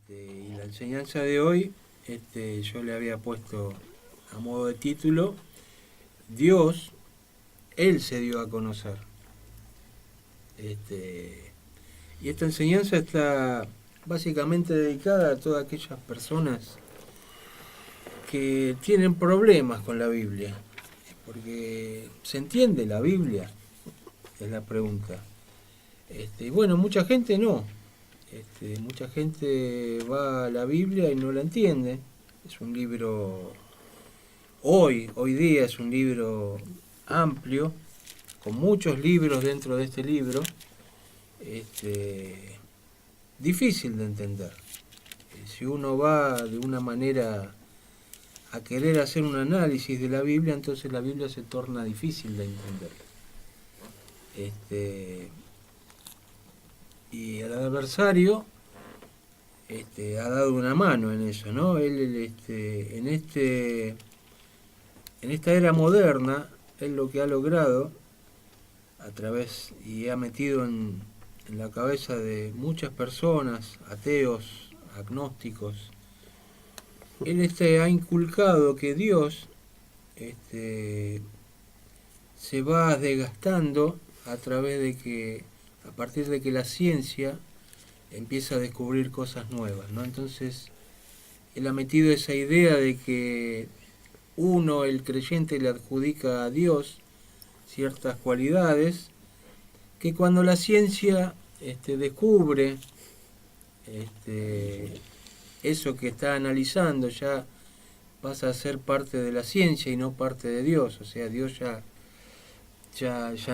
Y la enseñanza de hoy, yo le había puesto a modo de título, Dios, Él se dio a conocer. Y esta enseñanza está básicamente dedicada a todas aquellas personas que tienen problemas con la Biblia, porque ¿se entiende la Biblia? Es la pregunta. Bueno, mucha gente no. Mucha gente va a la Biblia y no la entiende. Es un libro, hoy día es un libro amplio, con muchos libros dentro de este libro, difícil de entender. Si uno va de una manera a querer hacer un análisis de la Biblia, entonces la Biblia se torna difícil de entender. Y el adversario ha dado una mano en eso, ¿no? Él en esta era moderna, él lo que ha logrado a través y ha metido en la cabeza de muchas personas, ateos, agnósticos, él ha inculcado que Dios se va desgastando a través de que, a partir de que la ciencia empieza a descubrir cosas nuevas, ¿no? Entonces, él ha metido esa idea de que uno, el creyente, le adjudica a Dios ciertas cualidades que cuando la ciencia descubre eso que está analizando, ya pasa a ser parte de la ciencia y no parte de Dios. O sea, Dios ya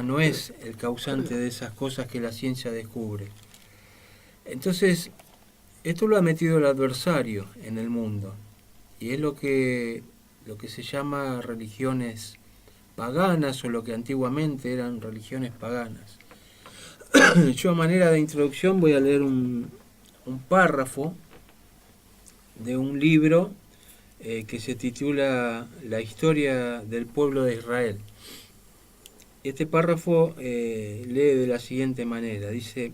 no es el causante de esas cosas que la ciencia descubre. Entonces, esto lo ha metido el adversario en el mundo, y es lo que se llama religiones paganas, o lo que antiguamente eran religiones paganas. Yo, a manera de introducción, voy a leer un párrafo de un libro que se titula La historia del pueblo de Israel. Este párrafo lee de la siguiente manera, dice: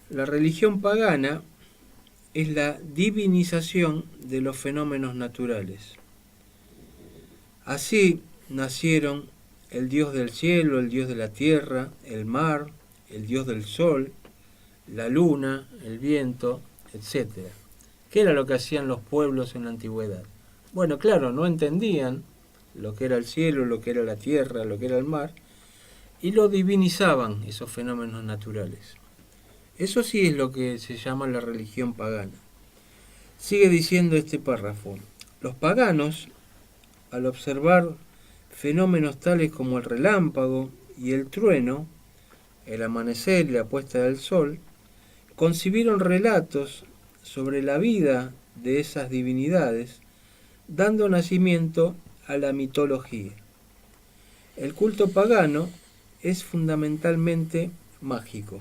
la religión pagana es la divinización de los fenómenos naturales. Así nacieron el dios del cielo, el dios de la tierra, el mar, el dios del sol, la luna, el viento, etc. ¿Qué era lo que hacían los pueblos en la antigüedad? Bueno, claro, no entendían lo que era el cielo, lo que era la tierra, lo que era el mar, y lo divinizaban, esos fenómenos naturales. Eso sí es lo que se llama la religión pagana. Sigue diciendo este párrafo: los paganos, al observar fenómenos tales como el relámpago y el trueno, el amanecer y la puesta del sol, concibieron relatos sobre la vida de esas divinidades, dando nacimiento a la mitología. El culto pagano es fundamentalmente mágico.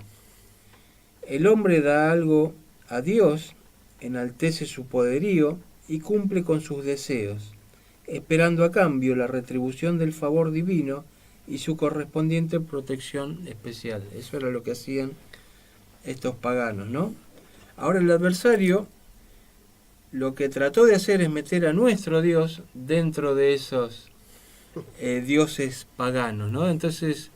El hombre da algo a Dios, enaltece su poderío y cumple con sus deseos, esperando a cambio la retribución del favor divino y su correspondiente protección especial. Eso era lo que hacían estos paganos, ¿no? Ahora el adversario lo que trató de hacer es meter a nuestro Dios dentro de esos dioses paganos, ¿no? Entonces,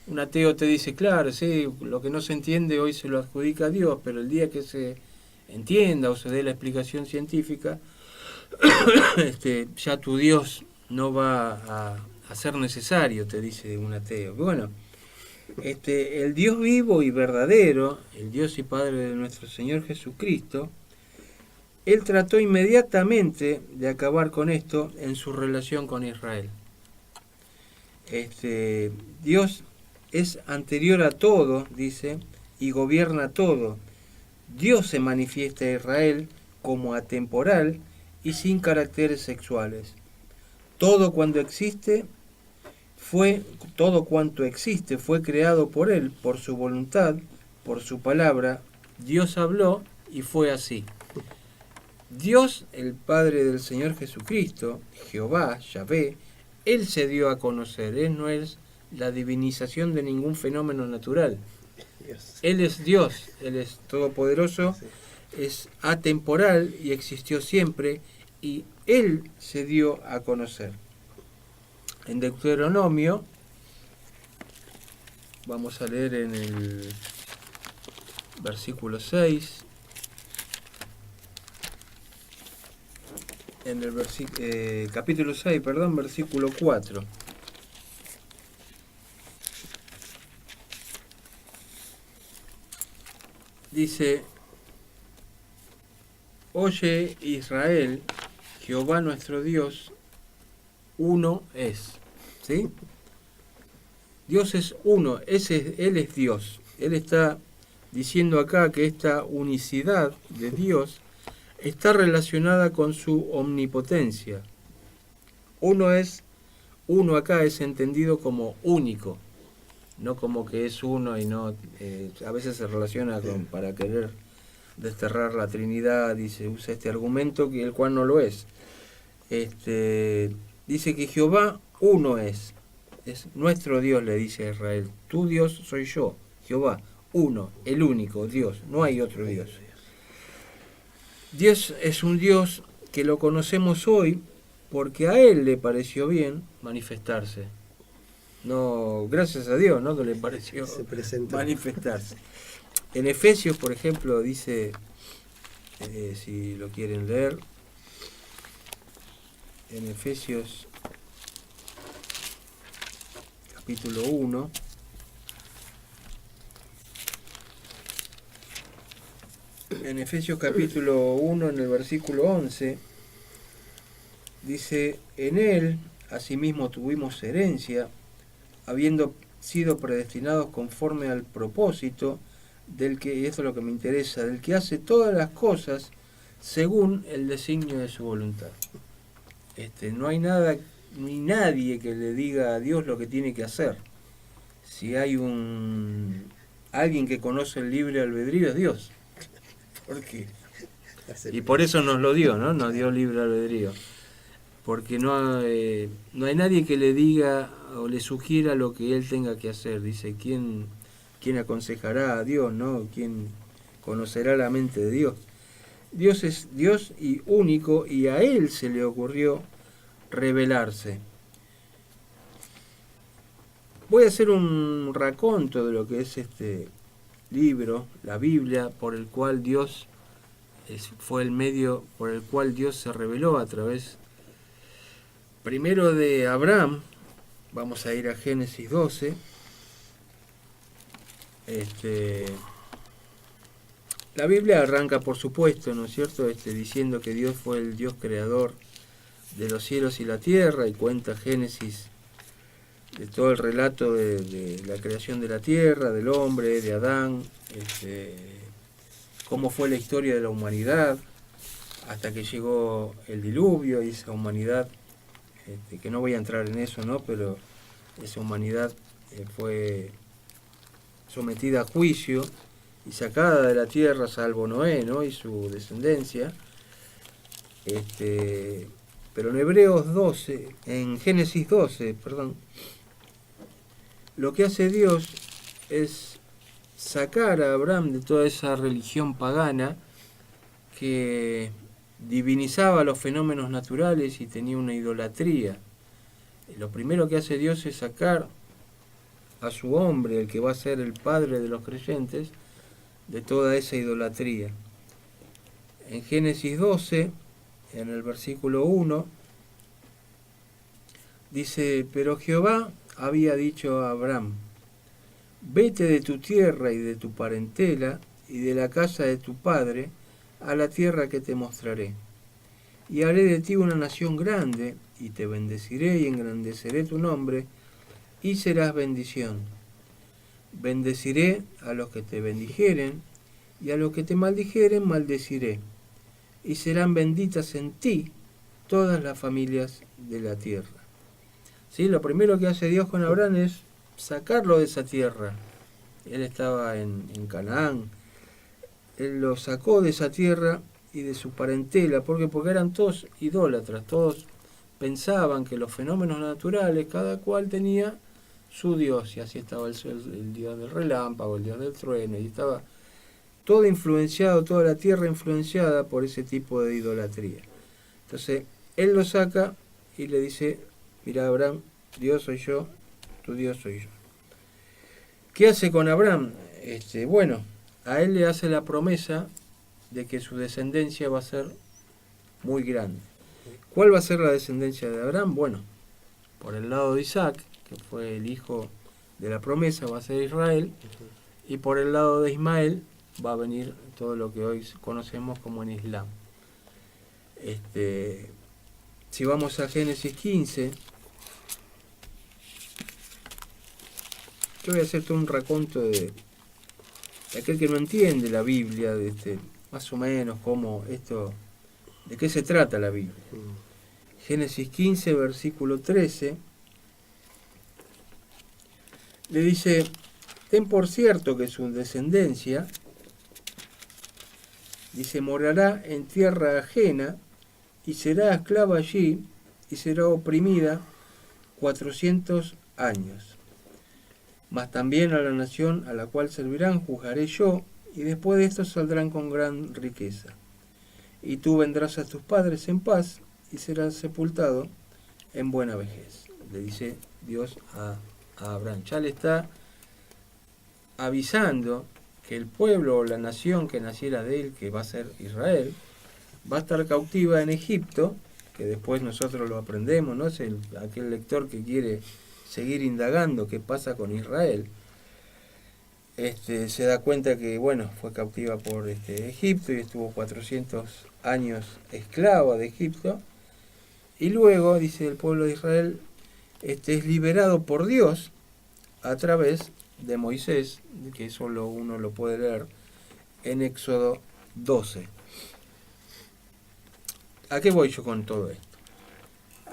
un ateo te dice, claro, sí, lo que no se entiende hoy se lo adjudica a Dios, pero el día que se entienda o se dé la explicación científica, ya tu Dios no va a ser necesario, te dice un ateo. Bueno, el Dios vivo y verdadero, el Dios y Padre de nuestro Señor Jesucristo, Él trató inmediatamente de acabar con esto en su relación con Israel. Dios es anterior a todo, dice, y gobierna todo. Dios se manifiesta a Israel como atemporal y sin caracteres sexuales. Todo cuanto existe fue creado por Él, por su voluntad, por su palabra. Dios habló y fue así. Dios, el Padre del Señor Jesucristo, Jehová, Yahvé, Él se dio a conocer. Él no es la divinización de ningún fenómeno natural. Él es Dios, Él es todopoderoso, es atemporal y existió siempre, y Él se dio a conocer. En Deuteronomio, vamos a leer en el versículo 6, en el capítulo 6, perdón, versículo 4. Dice: Oye Israel, Jehová nuestro Dios, uno es. ¿Sí? Dios es uno, Él es Dios. Él está diciendo acá que esta unicidad de Dios está relacionada con su omnipotencia. Uno acá es entendido como único, no como que es uno y no, a veces se relaciona con, para querer desterrar la Trinidad, dice, usa este argumento que el cual no lo es. Dice que Jehová uno es nuestro Dios, le dice a Israel, tu Dios soy yo, Jehová, uno, el único Dios, no hay otro Dios. Dios es un Dios que lo conocemos hoy porque a Él le pareció bien manifestarse. No, gracias a Dios, ¿no? Que le pareció manifestarse. En Efesios, por ejemplo, dice, si lo quieren leer, en Efesios capítulo 1, en Efesios capítulo 1, en el versículo 11, dice: en Él asimismo tuvimos herencia, habiendo sido predestinados conforme al propósito del que, y esto es lo que me interesa, del que hace todas las cosas según el designio de su voluntad. No hay nada ni nadie que le diga a Dios lo que tiene que hacer. Si hay alguien que conoce el libre albedrío, es Dios. ¿Por qué? Y por eso nos lo dio, ¿no? Nos dio libre albedrío. Porque no hay nadie que le diga o le sugiera lo que él tenga que hacer. Dice, ¿quién aconsejará a Dios, no? ¿Quién conocerá la mente de Dios? Dios es Dios y único, y a Él se le ocurrió revelarse. Voy a hacer un raconto de lo que es este libro, la Biblia, por el cual Dios fue el medio por el cual Dios se reveló a través primero de Abraham. Vamos a ir a Génesis 12. La Biblia arranca, por supuesto, ¿no es cierto?, diciendo que Dios fue el Dios creador de los cielos y la tierra, y cuenta Génesis de todo el relato de la creación de la tierra, del hombre, de Adán, cómo fue la historia de la humanidad hasta que llegó el diluvio, y esa humanidad, que no voy a entrar en eso, ¿no?, pero esa humanidad fue sometida a juicio y sacada de la tierra, salvo Noé, ¿no?, y su descendencia. Pero en Génesis 12, lo que hace Dios es sacar a Abraham de toda esa religión pagana que divinizaba los fenómenos naturales y tenía una idolatría. Lo primero que hace Dios es sacar a su hombre, el que va a ser el padre de los creyentes, de toda esa idolatría. En Génesis 12, en el versículo 1, dice: pero Jehová había dicho a Abraham, vete de tu tierra y de tu parentela y de la casa de tu padre a la tierra que te mostraré. Y haré de ti una nación grande, y te bendeciré y engrandeceré tu nombre, y serás bendición. Bendeciré a los que te bendijeren, y a los que te maldijeren maldeciré. Y serán benditas en ti todas las familias de la tierra. ¿Sí? Lo primero que hace Dios con Abraham es sacarlo de esa tierra. Él estaba en Canaán. Él lo sacó de esa tierra y de su parentela. ¿Por qué? Porque eran todos idólatras. Todos pensaban que los fenómenos naturales, cada cual tenía su Dios. Y así estaba el dios del relámpago, el dios del trueno. Y estaba todo influenciado, toda la tierra influenciada por ese tipo de idolatría. Entonces, él lo saca y le dice, mira Abraham, Dios soy yo, tu Dios soy yo. ¿Qué hace con Abraham? Bueno, a él le hace la promesa de que su descendencia va a ser muy grande. ¿Cuál va a ser la descendencia de Abraham? Bueno, por el lado de Isaac, que fue el hijo de la promesa, va a ser Israel, y por el lado de Ismael va a venir todo lo que hoy conocemos como en Islam. Si vamos a Génesis 15, yo voy a hacer todo un raconto de aquel que no entiende la Biblia, más o menos cómo esto, de qué se trata la Biblia. Génesis 15, versículo 13, le dice, ten por cierto que su descendencia, dice, morará en tierra ajena y será esclava allí y será oprimida 400 años. Mas también a la nación a la cual servirán juzgaré yo, y después de esto saldrán con gran riqueza. Y tú vendrás a tus padres en paz y serás sepultado en buena vejez. Le dice Dios a Abraham. Ya le está avisando que el pueblo o la nación que naciera de él, que va a ser Israel, va a estar cautiva en Egipto, que después nosotros lo aprendemos, ¿no? Es aquel lector que quiere seguir indagando qué pasa con Israel, se da cuenta que, bueno, fue cautiva por Egipto y estuvo 400 años esclava de Egipto, y luego, dice el pueblo de Israel, es liberado por Dios a través de Moisés, que solo uno lo puede leer en Éxodo 12. ¿A qué voy yo con todo esto?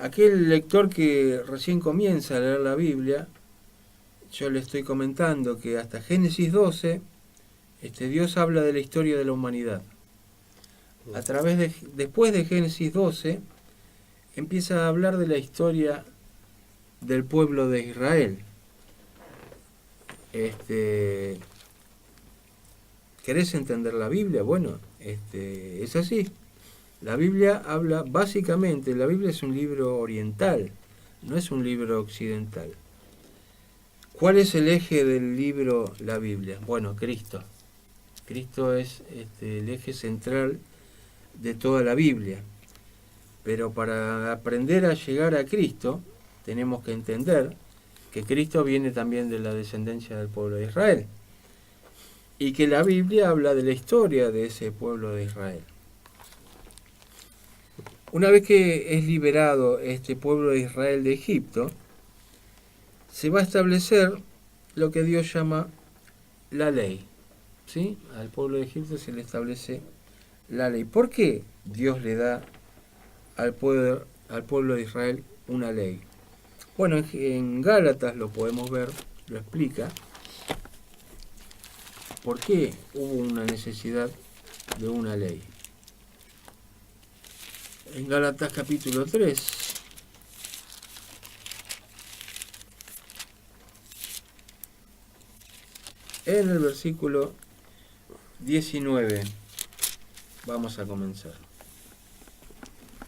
Aquel lector que recién comienza a leer la Biblia, yo le estoy comentando que hasta Génesis 12, Dios habla de la historia de la humanidad. Después de Génesis 12, empieza a hablar de la historia del pueblo de Israel. ¿Querés entender la Biblia? Bueno, es así. La Biblia habla, básicamente, la Biblia es un libro oriental, no es un libro occidental. ¿Cuál es el eje del libro, la Biblia? Bueno, Cristo. Cristo es el eje central de toda la Biblia. Pero para aprender a llegar a Cristo, tenemos que entender que Cristo viene también de la descendencia del pueblo de Israel. Y que la Biblia habla de la historia de ese pueblo de Israel. Una vez que es liberado este pueblo de Israel de Egipto, se va a establecer lo que Dios llama la ley. ¿Sí? Al pueblo de Egipto se le establece la ley. ¿Por qué Dios le da al pueblo de Israel una ley? Bueno, en Gálatas lo podemos ver, lo explica. ¿Por qué hubo una necesidad de una ley? En Gálatas capítulo 3, en el versículo 19, vamos a comenzar.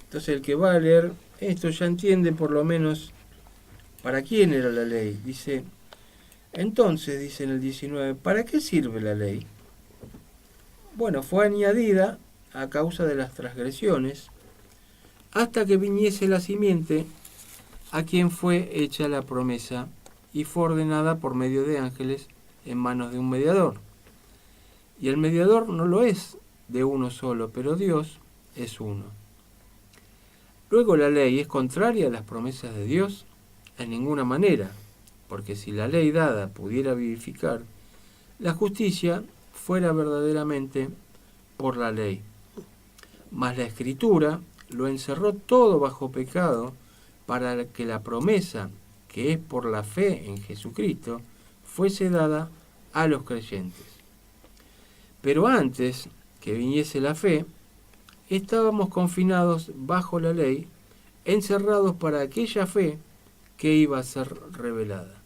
Entonces el que va a leer esto ya entiende por lo menos para quién era la ley. Dice, entonces, dice en el 19, ¿para qué sirve la ley? Bueno, fue añadida a causa de las transgresiones, hasta que viniese la simiente a quien fue hecha la promesa y fue ordenada por medio de ángeles en manos de un mediador. Y el mediador no lo es de uno solo, pero Dios es uno. Luego la ley es contraria a las promesas de Dios en ninguna manera, porque si la ley dada pudiera vivificar, la justicia fuera verdaderamente por la ley. Mas la Escritura lo encerró todo bajo pecado para que la promesa, que es por la fe en Jesucristo, fuese dada a los creyentes. Pero antes que viniese la fe, estábamos confinados bajo la ley, encerrados para aquella fe que iba a ser revelada.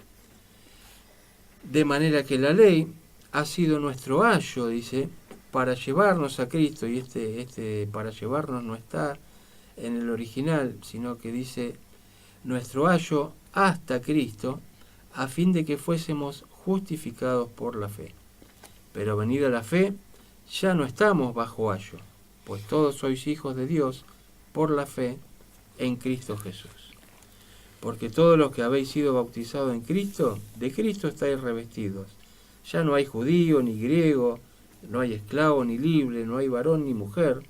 De manera que la ley ha sido nuestro ayo, dice, para llevarnos a Cristo, y este para llevarnos no está en el original, sino que dice nuestro ayo hasta Cristo, a fin de que fuésemos justificados por la fe. Pero venida la fe, ya no estamos bajo ayo, pues todos sois hijos de Dios por la fe en Cristo Jesús. Porque todos los que habéis sido bautizados en Cristo, de Cristo estáis revestidos. Ya no hay judío ni griego, no hay esclavo ni libre, no hay varón ni mujer,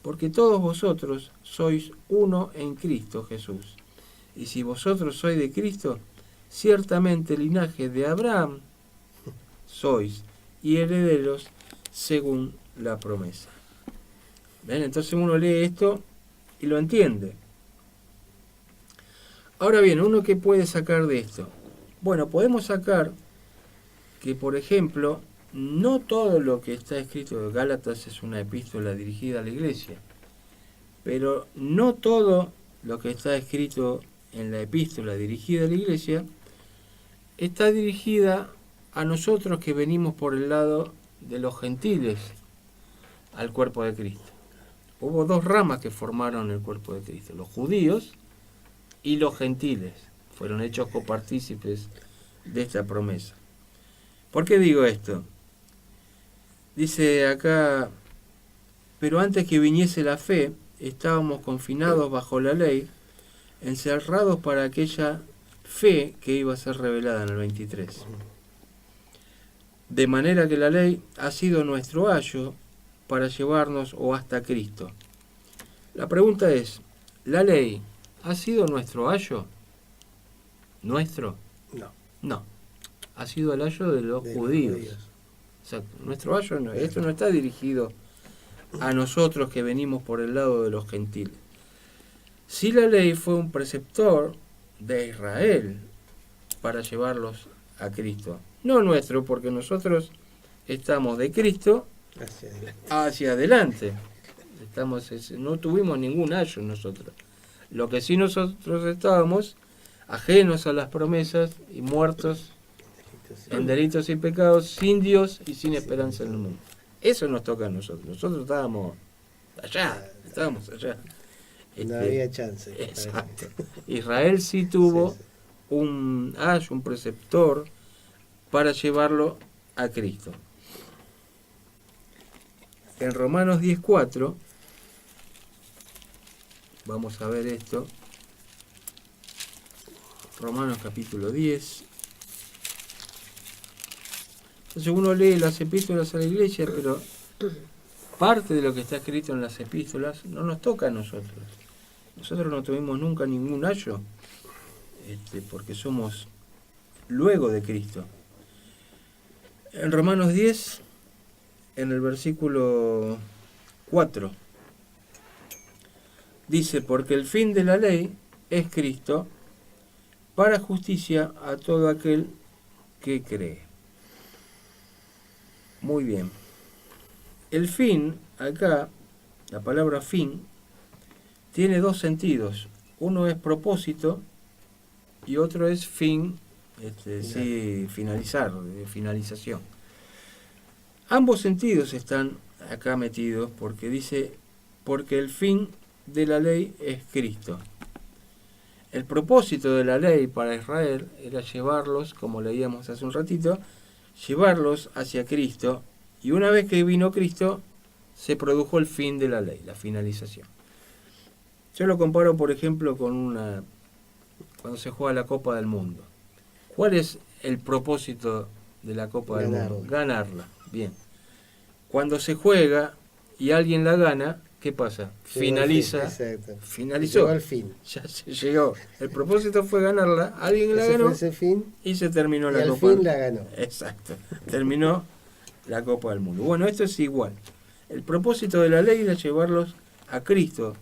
porque todos vosotros sois uno en Cristo Jesús. Y si vosotros sois de Cristo, ciertamente linaje de Abraham sois, y herederos según la promesa. ¿Ven? Entonces uno lee esto y lo entiende. Ahora bien, ¿uno qué puede sacar de esto? Bueno, podemos sacar que, por ejemplo, no todo lo que está escrito de Gálatas es una epístola dirigida a la iglesia, pero no todo lo que está escrito en la epístola dirigida a la iglesia está dirigida a nosotros que venimos por el lado de los gentiles al cuerpo de Cristo. Hubo dos ramas que formaron el cuerpo de Cristo, los judíos y los gentiles. Fueron hechos copartícipes de esta promesa. ¿Por qué digo esto? Dice acá, pero antes que viniese la fe, estábamos confinados bajo la ley, encerrados para aquella fe que iba a ser revelada en el 23. De manera que la ley ha sido nuestro ayo para llevarnos o hasta Cristo. La pregunta es, ¿la ley ha sido nuestro ayo? ¿Nuestro? No. No. Ha sido el ayo de los judíos. Exacto. Nuestro ayo no. Esto no está dirigido a nosotros que venimos por el lado de los gentiles. Si la ley fue un preceptor de Israel para llevarlos a Cristo. No nuestro, porque nosotros estamos de Cristo hacia adelante. No tuvimos ningún ayo nosotros. Lo que sí nosotros estábamos ajenos a las promesas y muertos en delitos y pecados, sin Dios y sin esperanza en el mundo. Eso nos toca a nosotros. Nosotros estábamos allá. No había chance. Exacto. Israel sí tuvo un ayo, un preceptor para llevarlo a Cristo. En Romanos 10:4 vamos a ver esto. Romanos capítulo 10. Entonces uno lee las epístolas a la iglesia, pero parte de lo que está escrito en las epístolas no nos toca a nosotros. Nosotros no tuvimos nunca ningún ayo, porque somos luego de Cristo. En Romanos 10, en el versículo 4, dice, porque el fin de la ley es Cristo para justicia a todo aquel que cree. Muy bien. El fin, acá, la palabra fin, tiene dos sentidos. Uno es propósito y otro es fin, finalizar, finalización. Ambos sentidos están acá metidos porque dice, porque el fin de la ley es Cristo. El propósito de la ley para Israel era llevarlos, como leíamos hace un ratito, llevarlos hacia Cristo, y una vez que vino Cristo, se produjo el fin de la ley, la finalización. Yo lo comparo, por ejemplo, con cuando se juega la Copa del Mundo. ¿Cuál es el propósito de la Copa del Mundo? Ganarla. Bien. Cuando se juega y alguien la gana, ¿qué pasa? Finaliza. Finalizó. Llegó al fin. Ya se llegó. El propósito fue ganarla, alguien la ganó y se terminó la Copa. Y al fin la ganó. Exacto. Terminó la Copa del Mundo. Bueno, esto es igual. El propósito de la ley era llevarlos a Cristo.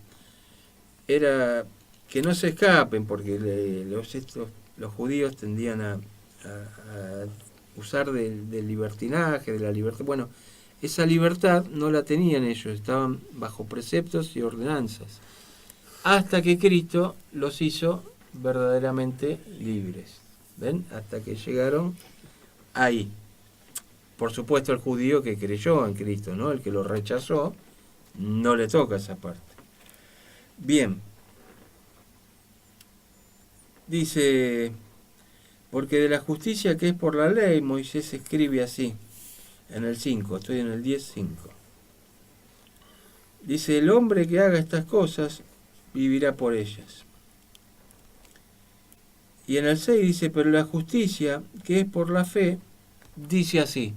Era que no se escapen, porque los judíos tendían a usar del libertinaje, de la libertad. Bueno, esa libertad no la tenían ellos, estaban bajo preceptos y ordenanzas, hasta que Cristo los hizo verdaderamente libres. ¿Ven? Hasta que llegaron ahí. por supuesto el judío que creyó en Cristo, ¿no? El que lo rechazó, no le toca esa parte. Bien. Dice, porque de la justicia que es por la ley, Moisés escribe así, en el 5, estoy en el 10:5. Dice, el hombre que haga estas cosas vivirá por ellas. Y en el 6 dice, pero la justicia que es por la fe, dice así,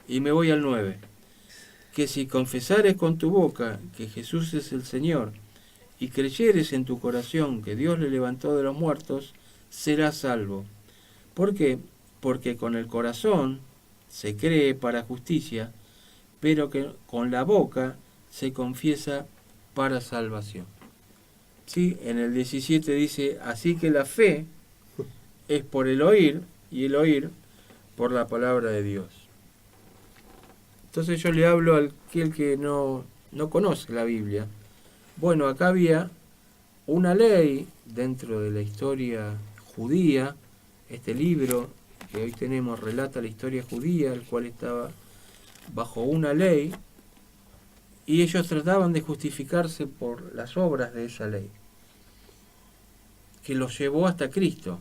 y me voy al 9, que si confesares con tu boca que Jesús es el Señor, y creyeres en tu corazón que Dios le levantó de los muertos, serás salvo. ¿Por qué? Porque con el corazón se cree para justicia, pero que con la boca se confiesa para salvación. ¿Sí? En el 17 dice, así que la fe es por el oír, y el oír por la palabra de Dios. Entonces yo le hablo a aquel que no conoce la Biblia. Bueno, acá había una ley dentro de la historia judía. Este libro que hoy tenemos relata la historia judía, el cual estaba bajo una ley, y ellos trataban de justificarse por las obras de esa ley, que los llevó hasta Cristo.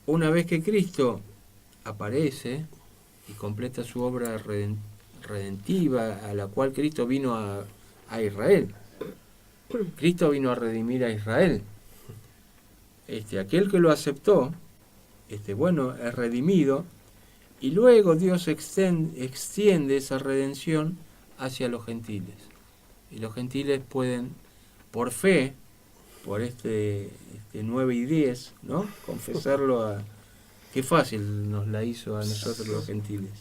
Una vez que Cristo aparece y completa su obra redentiva, a la cual Cristo vino a Israel. Cristo vino a redimir a Israel. Aquel que lo aceptó, bueno, es redimido, y luego Dios extiende esa redención hacia los gentiles. Y los gentiles pueden, por fe, por 9 y 10, ¿no? Confesarlo a... Qué fácil nos la hizo a nosotros los gentiles.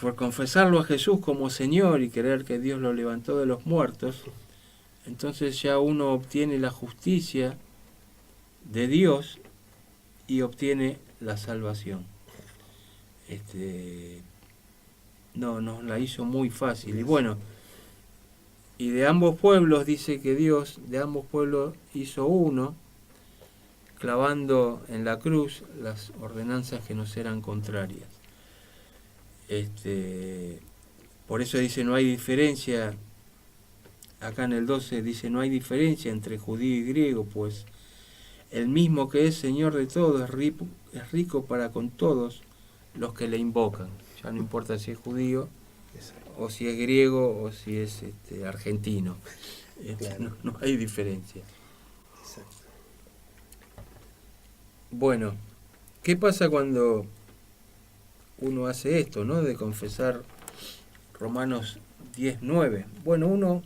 Por confesarlo a Jesús como Señor y creer que Dios lo levantó de los muertos, entonces ya uno obtiene la justicia de Dios y obtiene la salvación. Nos la hizo muy fácil. Y bueno, y de ambos pueblos dice que Dios de ambos pueblos hizo uno, clavando en la cruz las ordenanzas que nos eran contrarias. Por eso dice, no hay diferencia, acá en el 12 dice, no hay diferencia entre judío y griego, pues el mismo que es Señor de todo es rico para con todos los que le invocan. Ya no importa si es judío, o si es griego, o si es argentino. Claro. No hay diferencia. Exacto. Bueno, ¿qué pasa cuando uno hace esto, ¿no? De confesar Romanos 10:9. Bueno, uno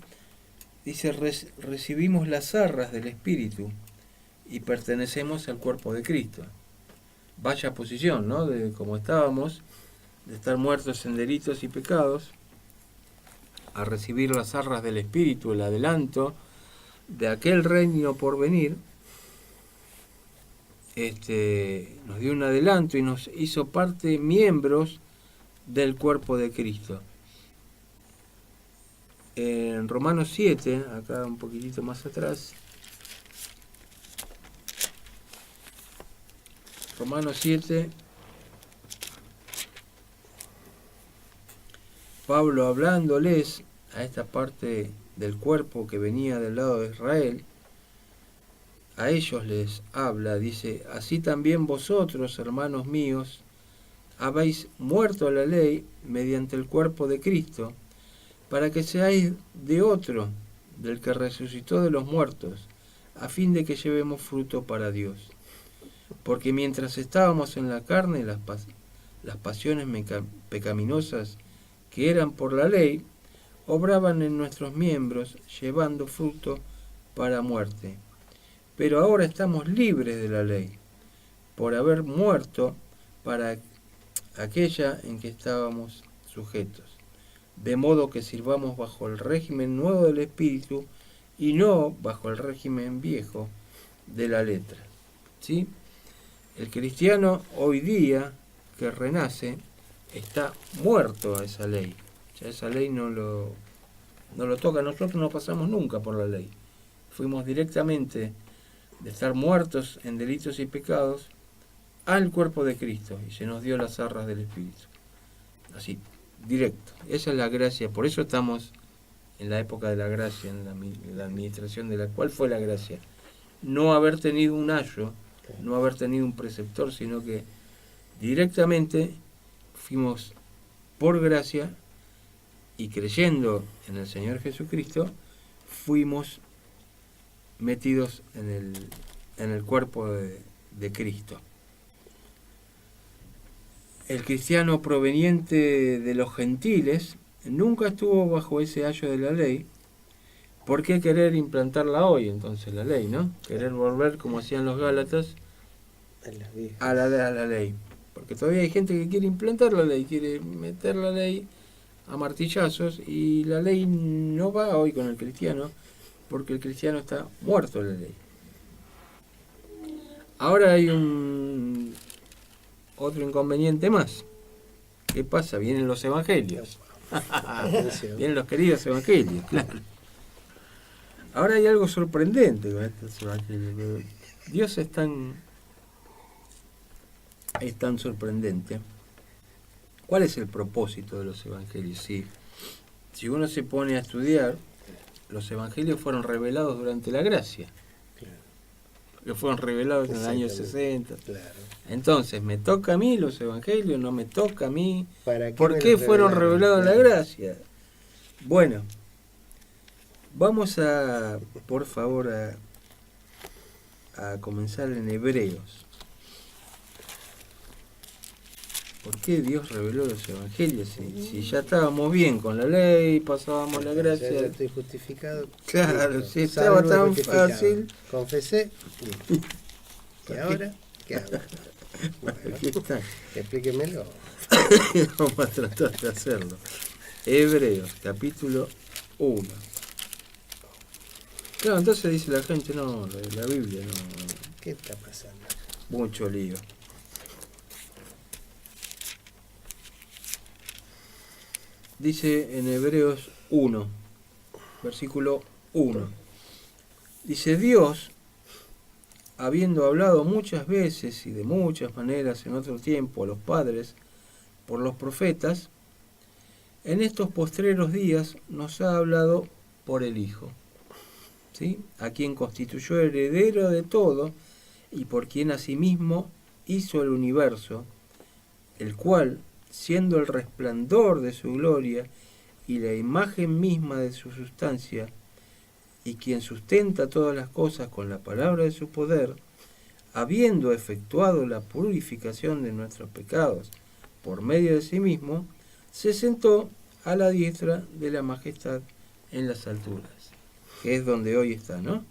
dice, recibimos las arras del Espíritu y pertenecemos al cuerpo de Cristo. Vaya posición, ¿no? De como estábamos, de estar muertos en delitos y pecados, a recibir las arras del Espíritu, el adelanto de aquel reino por venir. Nos dio un adelanto y nos hizo parte, miembros del cuerpo de Cristo. En Romanos 7, acá un poquitito más atrás, Romanos 7, Pablo hablándoles a esta parte del cuerpo que venía del lado de Israel, a ellos les habla, dice, así también vosotros, hermanos míos, habéis muerto a la ley mediante el cuerpo de Cristo, para que seáis de otro, del que resucitó de los muertos, a fin de que llevemos fruto para Dios. Porque mientras estábamos en la carne, las pasiones pecaminosas que eran por la ley, obraban en nuestros miembros, llevando fruto para muerte. Pero ahora estamos libres de la ley, por haber muerto para aquella en que estábamos sujetos. De modo que sirvamos bajo el régimen nuevo del Espíritu y no bajo el régimen viejo de la letra. ¿Sí? El cristiano hoy día que renace está muerto a esa ley. Ya esa ley no lo toca. Nosotros no pasamos nunca por la ley. Fuimos directamente de estar muertos en delitos y pecados al cuerpo de Cristo y se nos dio las arras del Espíritu. Así, directo. Esa es la gracia, por eso estamos en la época de la gracia, en la administración de la cual fue la gracia. No haber tenido un ayo, no haber tenido un preceptor, sino que directamente fuimos por gracia y creyendo en el Señor Jesucristo, fuimos metidos en el cuerpo de Cristo. El cristiano proveniente de los gentiles nunca estuvo bajo ese ayo de la ley. ¿Por qué querer implantarla hoy entonces la ley, no? Querer volver, como hacían los Gálatas, a la ley. Porque todavía hay gente que quiere implantar la ley, quiere meter la ley a martillazos, y la ley no va hoy con el cristiano, porque el cristiano está muerto en la ley. Ahora hay otro inconveniente más. ¿Qué pasa? Vienen los evangelios. Vienen los queridos evangelios, claro. Ahora hay algo sorprendente con estos evangelios. Dios es tan sorprendente. ¿Cuál es el propósito de los evangelios? Si uno se pone a estudiar, los evangelios fueron revelados durante la gracia. Claro. Fueron revelados en el año 60. Claro. Entonces, ¿me toca a mí los evangelios? ¿No me toca a mí? ¿Por qué fueron revelados en la gracia? Bueno, vamos a, por favor, a comenzar en Hebreos. ¿Por qué Dios reveló los evangelios? Si ya estábamos bien con la ley, pasábamos la gracia. Ya estoy justificado. Claro, si estaba tan fácil. Confesé. ¿Y ahora? ¿Qué hago? Bueno, explíquemelo. Vamos a tratar de hacerlo. Hebreos, capítulo 1. Claro, entonces dice la gente, no, la Biblia no. ¿Qué está pasando? Mucho lío. Dice en Hebreos 1, versículo 1. Dice, Dios, habiendo hablado muchas veces y de muchas maneras en otro tiempo a los padres por los profetas, en estos postreros días nos ha hablado por el Hijo, ¿sí? A quien constituyó heredero de todo y por quien asimismo hizo el universo, el cual, siendo el resplandor de su gloria y la imagen misma de su sustancia, y quien sustenta todas las cosas con la palabra de su poder, habiendo efectuado la purificación de nuestros pecados por medio de sí mismo, se sentó a la diestra de la majestad en las alturas, que es donde hoy está, ¿no?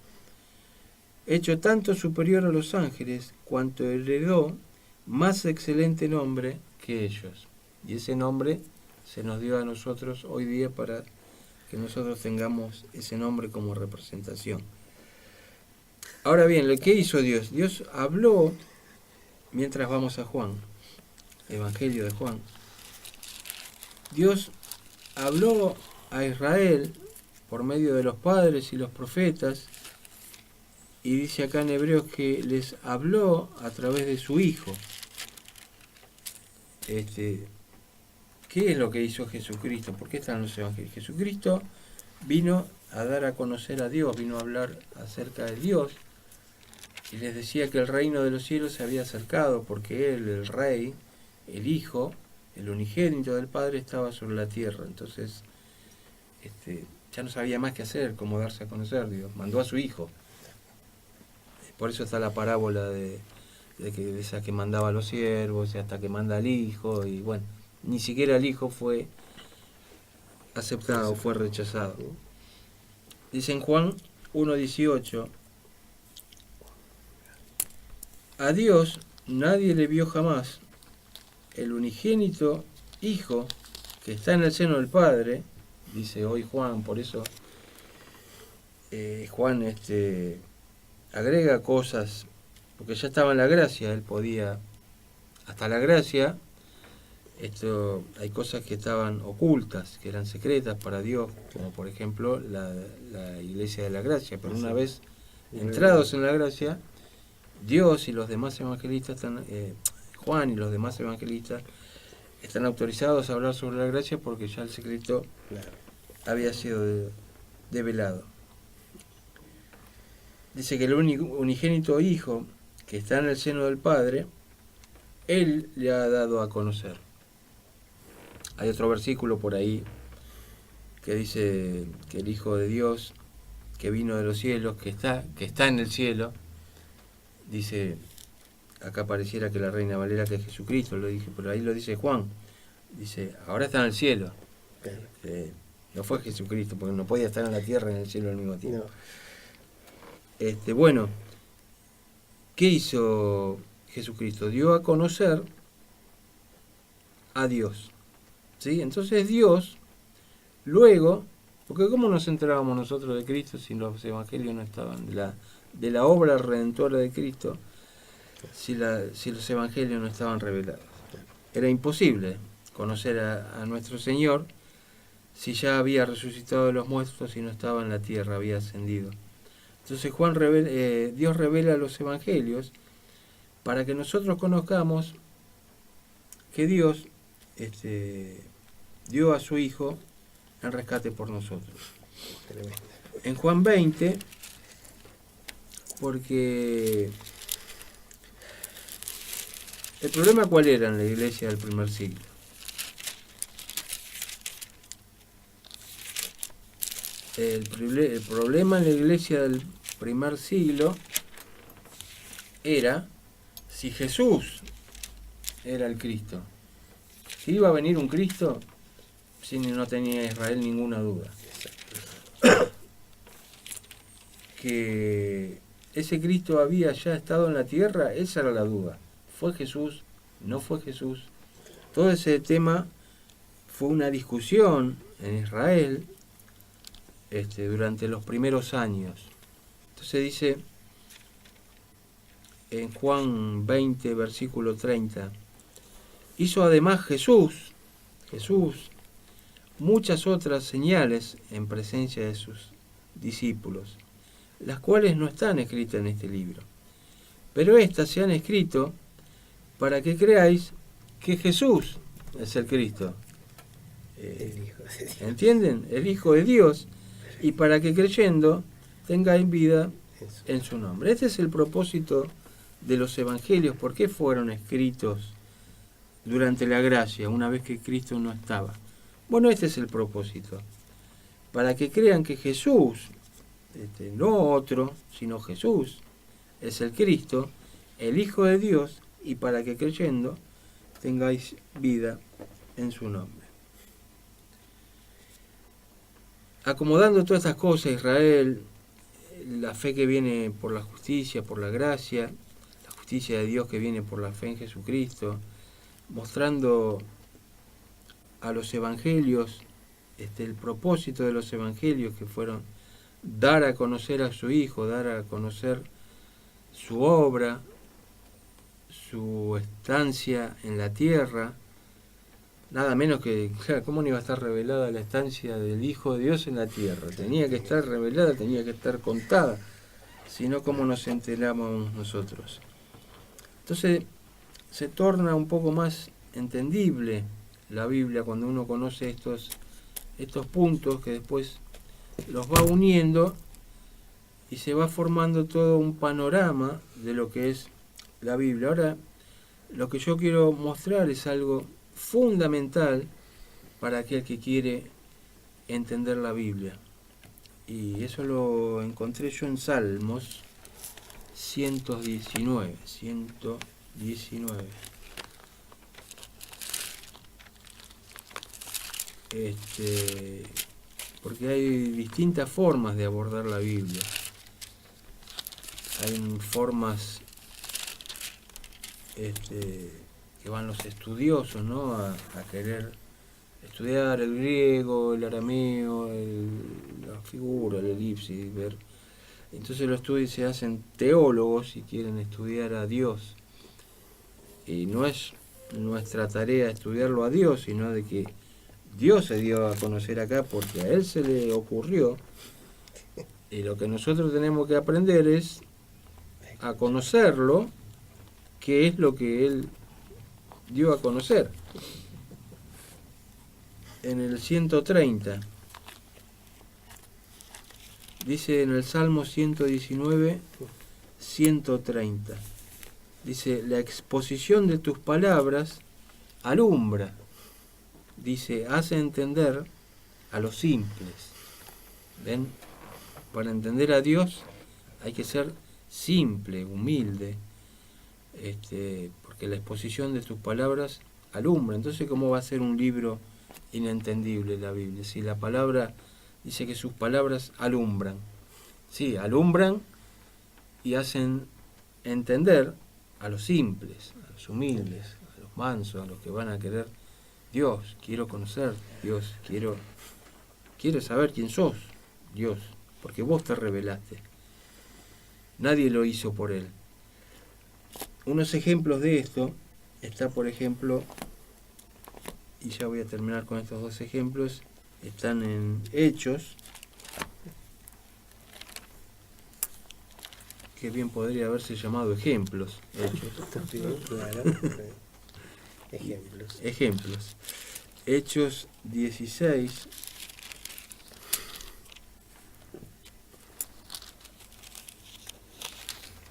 Hecho tanto superior a los ángeles, cuanto heredó más excelente nombre que ellos. Y ese nombre se nos dio a nosotros hoy día para que nosotros tengamos ese nombre como representación. Ahora bien, ¿lo que hizo Dios? Dios habló, mientras vamos a Juan, Evangelio de Juan. Dios habló a Israel por medio de los padres y los profetas, y dice acá en Hebreos que les habló a través de su Hijo. ¿Qué es lo que hizo Jesucristo? ¿Por qué están los evangelios? Jesucristo vino a dar a conocer a Dios, vino a hablar acerca de Dios, y les decía que el reino de los cielos se había acercado, porque Él, el Rey, el Hijo, el unigénito del Padre, estaba sobre la tierra. Entonces, ya no sabía más qué hacer, cómo darse a conocer Dios. Mandó a su Hijo. Por eso está la parábola de esa que mandaba a los siervos, y hasta que manda al Hijo, y bueno, ni siquiera el Hijo fue aceptado, fue rechazado. Dice en Juan 1:18, a Dios nadie le vio jamás, el unigénito Hijo que está en el seno del Padre, dice hoy Juan, por eso Juan agrega cosas, porque ya estaba en la gracia, él podía, hasta la gracia, hay cosas que estaban ocultas, que eran secretas para Dios, como por ejemplo la iglesia de la gracia, pero una vez entrados en la gracia, Dios y los demás evangelistas están, Juan y los demás evangelistas están autorizados a hablar sobre la gracia porque ya el secreto Claro. había sido develado. Dice que el unigénito Hijo que está en el seno del Padre, Él le ha dado a conocer. Hay otro versículo por ahí que dice que el Hijo de Dios, que vino de los cielos, que está en el cielo, dice, acá pareciera que la Reina Valera que es Jesucristo, lo dije, pero ahí lo dice Juan, dice, ahora está en el cielo. Claro. No fue Jesucristo, porque no podía estar en la tierra y en el cielo al mismo tiempo. No. Bueno, ¿qué hizo Jesucristo? Dio a conocer a Dios. ¿Sí? Entonces Dios, luego, porque ¿cómo nos enterábamos nosotros de Cristo si los evangelios no estaban? De la obra redentora de Cristo, si los evangelios no estaban revelados. Era imposible conocer a nuestro Señor si ya había resucitado de los muertos y no estaba en la tierra, había ascendido. Entonces Dios revela los evangelios para que nosotros conozcamos que Dios dio a su Hijo en rescate por nosotros. Tremendo. En Juan 20, porque el problema ¿cuál era en la iglesia del primer siglo? El problema en la iglesia del primer siglo era si Jesús era el Cristo. Si iba a venir un Cristo, si no tenía Israel ninguna duda. Que ese Cristo había ya estado en la tierra, esa era la duda. ¿Fue Jesús? ¿No fue Jesús? Todo ese tema fue una discusión en Israel durante los primeros años. Entonces dice en Juan 20, versículo 30, hizo además Jesús, muchas otras señales en presencia de sus discípulos, las cuales no están escritas en este libro. Pero estas se han escrito para que creáis que Jesús es el Cristo. El Hijo de Dios. ¿Entienden? El Hijo de Dios. Y para que creyendo tengáis vida en su nombre. Este es el propósito de los evangelios. ¿Por qué fueron escritos durante la gracia, una vez que Cristo no estaba? Bueno, este es el propósito. Para que crean que Jesús, no otro, sino Jesús, es el Cristo, el Hijo de Dios, y para que creyendo tengáis vida en su nombre. Acomodando todas estas cosas, Israel, la fe que viene por la justicia, por la gracia, la justicia de Dios que viene por la fe en Jesucristo, mostrando a los evangelios, el propósito de los evangelios que fueron dar a conocer a su Hijo, dar a conocer su obra, su estancia en la tierra, nada menos que, claro, ¿cómo no iba a estar revelada la estancia del Hijo de Dios en la tierra? Tenía que estar revelada, tenía que estar contada, si no, ¿cómo nos enteramos nosotros? Entonces, se torna un poco más entendible la Biblia cuando uno conoce estos puntos que después los va uniendo y se va formando todo un panorama de lo que es la Biblia. Ahora, lo que yo quiero mostrar es algo fundamental para aquel que quiere entender la Biblia. Y eso lo encontré yo en Salmos 119. Porque hay distintas formas de abordar la Biblia. Hay formas que van los estudiosos, ¿no? a querer estudiar el griego, el arameo, la figura, el elipsis, ver. Entonces los estudios se hacen teólogos y quieren estudiar a Dios. Y no es nuestra tarea estudiarlo a Dios, sino de que Dios se dio a conocer acá porque a Él se le ocurrió. Y lo que nosotros tenemos que aprender es a conocerlo, que es lo que él dio a conocer. En el 130, dice en el Salmo 119, 130, dice, la exposición de tus palabras alumbra, dice, hace entender a los simples. ¿Ven? Para entender a Dios hay que ser simple, humilde, porque la exposición de tus palabras alumbra. Entonces, ¿cómo va a ser un libro inentendible la Biblia? Si la palabra dice que sus palabras alumbran. Sí, alumbran y hacen entender a los simples, a los humildes, a los mansos, a los que van a querer Dios, quiero conocer Dios, quiero saber quién sos, Dios, porque vos te revelaste. Nadie lo hizo por él. Unos ejemplos de esto está, por ejemplo, y ya voy a terminar con estos dos ejemplos, están en Hechos, que bien podría haberse llamado ejemplos. Hechos. Claro. Ejemplos. Ejemplos. Hechos 16.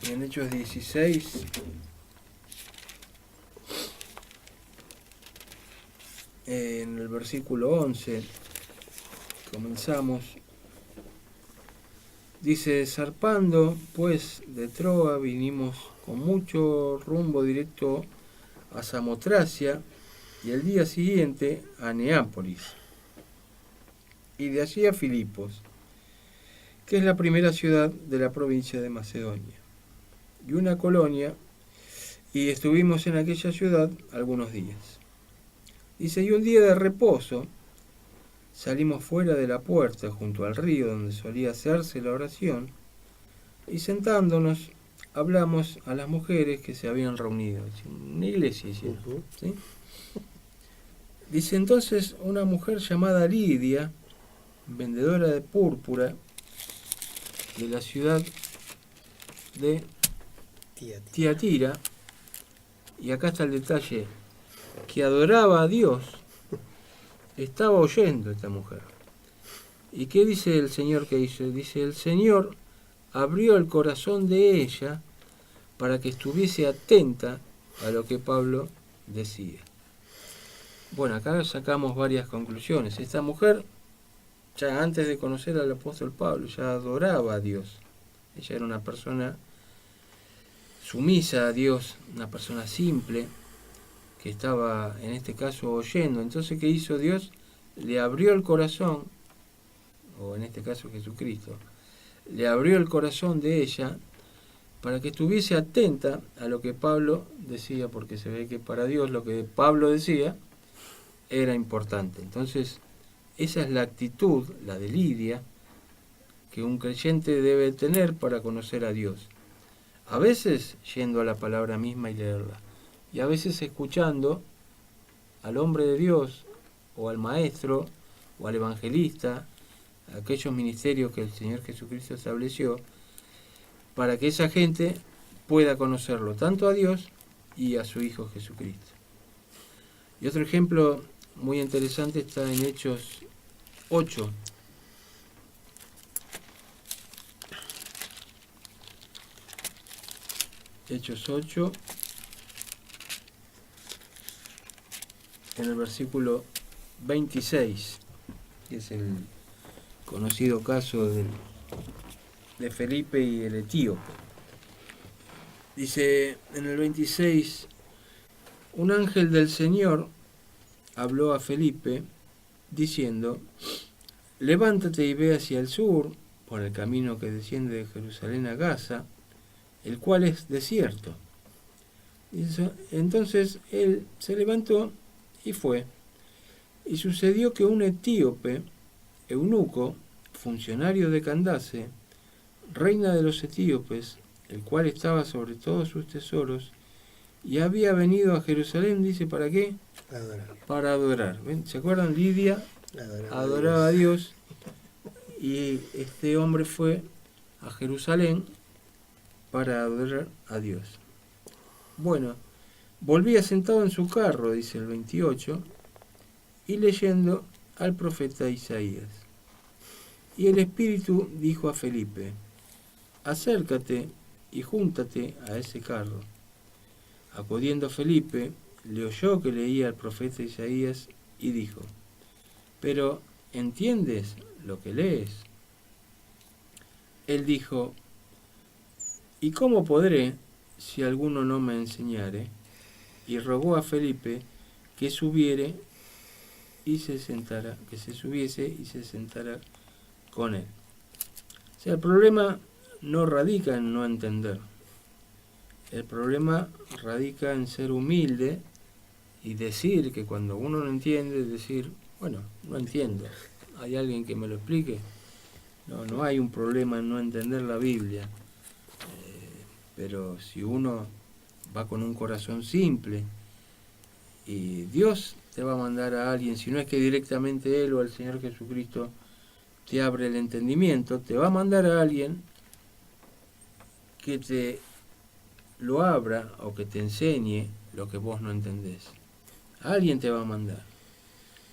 En Hechos 16, en el versículo 11, comenzamos, dice, zarpando pues de Troa vinimos con mucho rumbo directo a Samotracia y el día siguiente a Neápolis y de allí a Filipos, que es la primera ciudad de la provincia de Macedonia, y una colonia, y estuvimos en aquella ciudad algunos días. Dice, y un día de reposo salimos fuera de la puerta junto al río donde solía hacerse la oración, y sentándonos hablamos a las mujeres que se habían reunido. Una iglesia hicieron, ¿sí? Dice, entonces una mujer llamada Lidia, vendedora de púrpura de la ciudad de Tiatira, y acá está el detalle, que adoraba a Dios, estaba oyendo esta mujer. ¿Y qué dice el Señor que hizo? Dice, el Señor abrió el corazón de ella para que estuviese atenta a lo que Pablo decía. Bueno, acá sacamos varias conclusiones. Esta mujer, ya antes de conocer al apóstol Pablo, ya adoraba a Dios. Ella era una persona sumisa a Dios, una persona simple, que estaba en este caso oyendo. Entonces, ¿qué hizo Dios? Le abrió el corazón, o en este caso Jesucristo, le abrió el corazón de ella para que estuviese atenta a lo que Pablo decía, porque se ve que para Dios lo que Pablo decía era importante. Entonces, esa es la actitud, la de Lidia, que un creyente debe tener para conocer a Dios. A veces yendo a la palabra misma y leerla, y a veces escuchando al hombre de Dios, o al maestro, o al evangelista, aquellos ministerios que el Señor Jesucristo estableció, para que esa gente pueda conocerlo, tanto a Dios y a su Hijo Jesucristo. Y otro ejemplo muy interesante está en Hechos 8. Hechos 8, en el versículo 26, que es el conocido caso de Felipe y el etíope. Dice en el 26, un ángel del Señor habló a Felipe diciendo, levántate y ve hacia el sur, por el camino que desciende de Jerusalén a Gaza, el cual es desierto. Entonces él se levantó y fue. Y sucedió que un etíope, eunuco, funcionario de Candace, reina de los etíopes, el cual estaba sobre todos sus tesoros, y había venido a Jerusalén, dice, ¿para qué? Adorar. Para adorar. ¿Ven? ¿Se acuerdan? Lidia adoraba a Dios, y este hombre fue a Jerusalén para adorar a Dios. Bueno, volvía sentado en su carro, dice el 28, y leyendo al profeta Isaías. Y el Espíritu dijo a Felipe: acércate y júntate a ese carro. Acudiendo Felipe, le oyó que leía al profeta Isaías y dijo: ¿pero entiendes lo que lees? Él dijo: ¿y cómo podré si alguno no me enseñare? Y rogó a Felipe que subiere y se sentara, que se subiese y se sentara con él. O sea, el problema no radica en no entender. El problema radica en ser humilde y decir que cuando uno no entiende, decir, bueno, no entiendo. ¿Hay alguien que me lo explique? No hay un problema en no entender la Biblia. Pero si uno va con un corazón simple y Dios te va a mandar a alguien, si no es que directamente Él o el Señor Jesucristo te abre el entendimiento, te va a mandar a alguien que te lo abra o que te enseñe lo que vos no entendés. Alguien te va a mandar.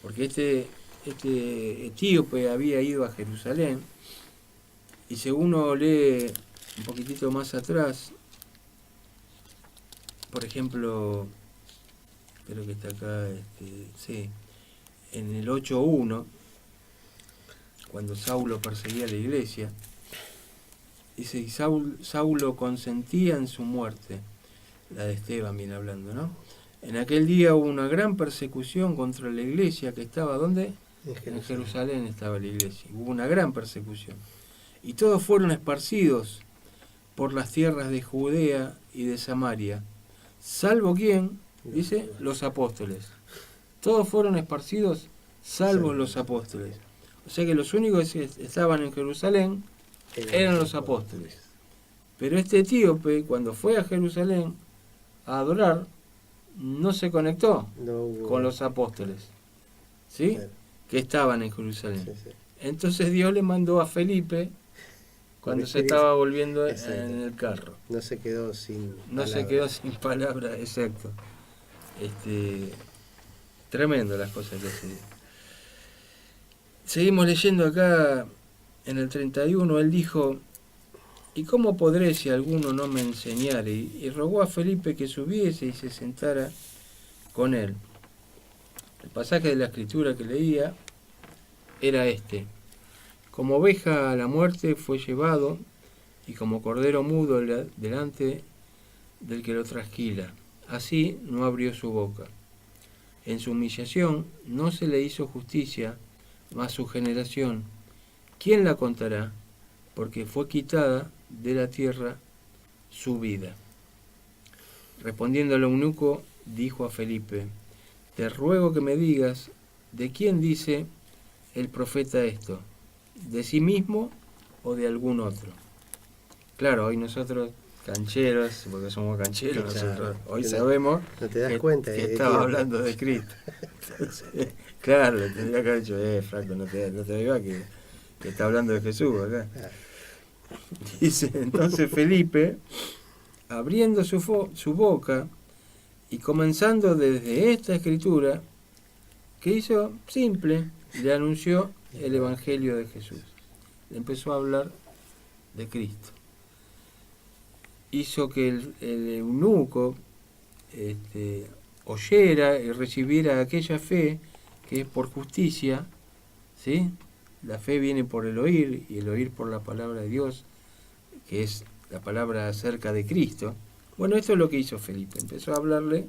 Porque este etíope había ido a Jerusalén y si uno lee un poquitito más atrás, por ejemplo, creo que está acá, sí, en el 8.1, cuando Saulo perseguía a la iglesia, dice: y Saulo consentía en su muerte, la de Esteban viene hablando, ¿no? En aquel día hubo una gran persecución contra la iglesia que estaba, ¿dónde? En Jerusalén estaba la iglesia. Hubo una gran persecución. Y todos fueron esparcidos por las tierras de Judea y de Samaria. Salvo quién, dice, los apóstoles. Todos fueron esparcidos, salvo los apóstoles. O sea que los únicos que estaban en Jerusalén eran los apóstoles. Pero este etíope, cuando fue a Jerusalén a adorar, no se conectó con los apóstoles, ¿sí? Claro. Que estaban en Jerusalén. Sí, sí. Entonces Dios le mandó a Felipe cuando se estaba volviendo Exacto. en el carro. No se quedó sin No se quedó sin palabras, exacto. Tremendo las cosas que se... Seguimos leyendo acá en el 31, él dijo: ¿y cómo podré si alguno no me enseñare? Y rogó a Felipe que subiese y se sentara con él. El pasaje de la escritura que leía era este: como oveja a la muerte fue llevado, y como cordero mudo delante del que lo trasquila. Así no abrió su boca. En su humillación no se le hizo justicia, mas su generación, ¿quién la contará? Porque fue quitada de la tierra su vida. Respondiendo el eunuco, dijo a Felipe: te ruego que me digas, ¿de quién dice el profeta esto? ¿De sí mismo o de algún otro? Claro, hoy nosotros, cancheros, porque somos cancheros, Claro, nosotros hoy no, sabemos no te das cuenta que de estaba quién. hablando de Cristo. Entonces, claro, le tendría que haber dicho: Franco, no te digas que está hablando de Jesús acá. Dice, entonces Felipe, abriendo su boca y comenzando desde esta escritura, que hizo simple, le anunció el Evangelio de Jesús. Le empezó a hablar de Cristo. Hizo que el eunuco oyera y recibiera aquella fe que es por justicia, ¿sí? La fe viene por el oír, y el oír por la palabra de Dios, que es la palabra acerca de Cristo. Bueno, esto es lo que hizo Felipe. Empezó a hablarle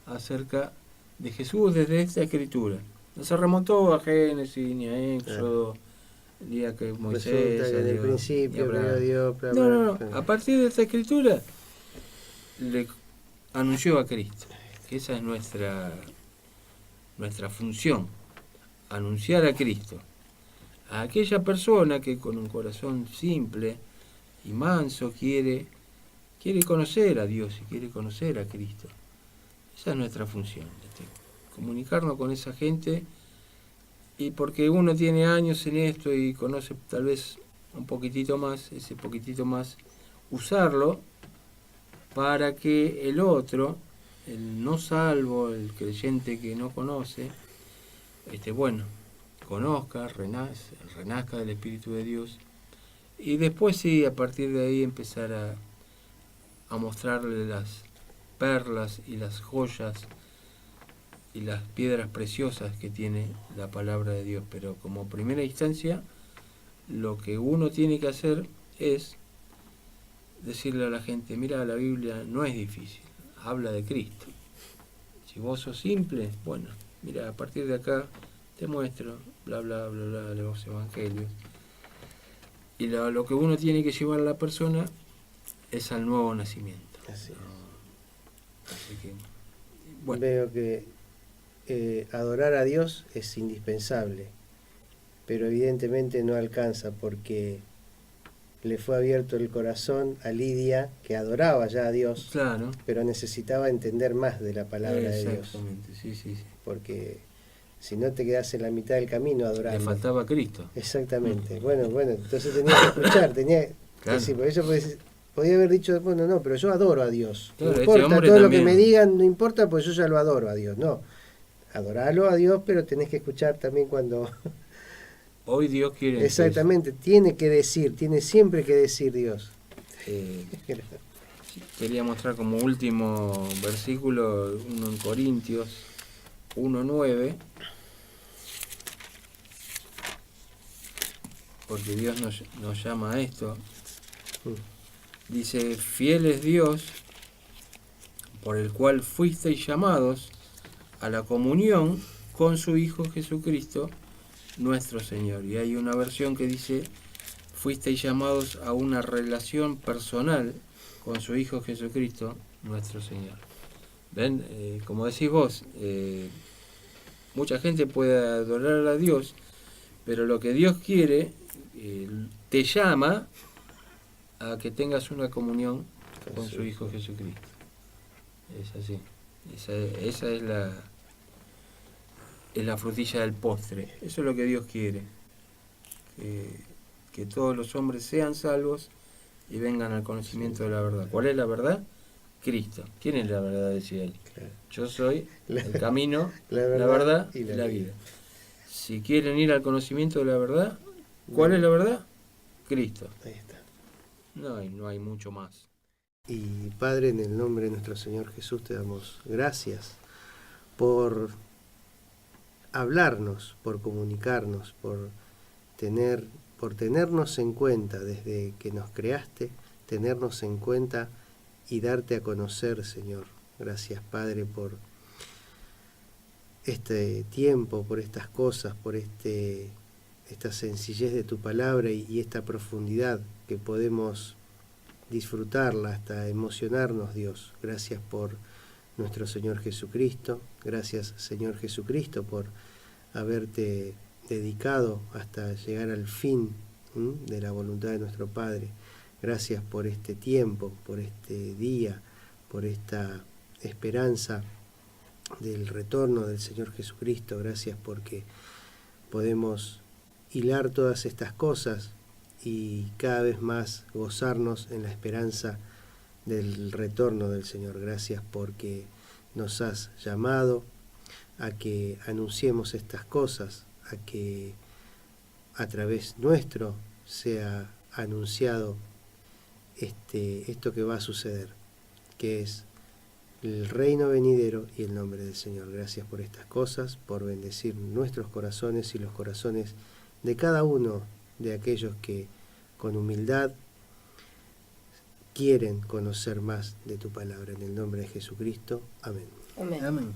acerca de Jesús desde esta escritura. No se remontó a Génesis ni a Éxodo, el día que Moisés Resulta que en el principio creó Dios, bla, bla, no. bla. A partir de esta escritura le anunció a Cristo, que esa es nuestra función, anunciar a Cristo. A aquella persona que con un corazón simple y manso quiere conocer a Dios y quiere conocer a Cristo. Esa es nuestra función, comunicarnos con esa gente, y porque uno tiene años en esto y conoce tal vez un poquitito más, ese poquitito más usarlo para que el otro, el no salvo, el creyente que no conoce, conozca, renazca del Espíritu de Dios, y después sí, a partir de ahí empezar a mostrarle las perlas y las joyas y las piedras preciosas que tiene la palabra de Dios. Pero como primera instancia, lo que uno tiene que hacer es decirle a la gente: mira, la Biblia no es difícil, habla de Cristo. Si vos sos simple, bueno, mira, a partir de acá te muestro, bla, bla, bla, bla, los evangelios. Y lo que uno tiene que llevar a la persona es al nuevo nacimiento. Así es. Así que, bueno. Veo que adorar a Dios es indispensable, pero evidentemente no alcanza, porque le fue abierto el corazón a Lidia, que adoraba ya a Dios, claro, pero necesitaba entender más de la palabra de Dios. Exactamente, sí. Porque si no te quedás en la mitad del camino adorando. Le faltaba a Cristo. Exactamente. Bueno, entonces tenías que escuchar, Claro. Sí, por eso podía haber dicho, bueno, no, pero yo adoro a Dios. Claro, No importa, todo también. lo que me digan, no importa, pues yo ya lo adoro a Dios. No, adorarlo a Dios, pero tenés que escuchar también cuando... Hoy Dios quiere... Exactamente, tiene siempre que decir Dios. Quería mostrar como último versículo, uno en Corintios 1:9, porque Dios nos llama a esto. Dice: fiel es Dios, por el cual fuisteis llamados a la comunión con su Hijo Jesucristo, nuestro Señor. Y hay una versión que dice: fuisteis llamados a una relación personal con su Hijo Jesucristo, nuestro Señor. ¿Ven? Como decís vos, mucha gente puede adorar a Dios, pero lo que Dios quiere, te llama a que tengas una comunión con su Hijo Jesucristo. Es así. Esa es la frutilla del postre. Eso es lo que Dios quiere. Que todos los hombres sean salvos y vengan al conocimiento de la verdad. ¿Cuál es la verdad? Cristo. ¿Quién es la verdad? Decía él. Claro. Yo soy el camino, la verdad y la vida. Si quieren ir al conocimiento de la verdad, ¿cuál es la verdad? Cristo. Ahí está. No hay mucho más. Y Padre, en el nombre de nuestro Señor Jesús, te damos gracias por hablarnos, por comunicarnos, por tenernos en cuenta desde que nos creaste, tenernos en cuenta y darte a conocer, Señor. Gracias, Padre, por este tiempo, por estas cosas, por esta sencillez de tu palabra y esta profundidad que podemos disfrutarla hasta emocionarnos, Dios. Gracias por nuestro Señor Jesucristo. Gracias, Señor Jesucristo, por haberte dedicado hasta llegar al fin de la voluntad de nuestro Padre. Gracias por este tiempo, por este día, por esta esperanza del retorno del Señor Jesucristo. Gracias porque podemos hilar todas estas cosas y cada vez más gozarnos en la esperanza del retorno del Señor. Gracias porque nos has llamado a que anunciemos estas cosas, a que a través nuestro sea anunciado esto que va a suceder, que es el reino venidero y el nombre del Señor. Gracias por estas cosas, por bendecir nuestros corazones y los corazones de cada uno de aquellos que con humildad quieren conocer más de tu palabra. En el nombre de Jesucristo. Amén. Amén.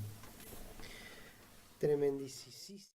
Tremendísimo.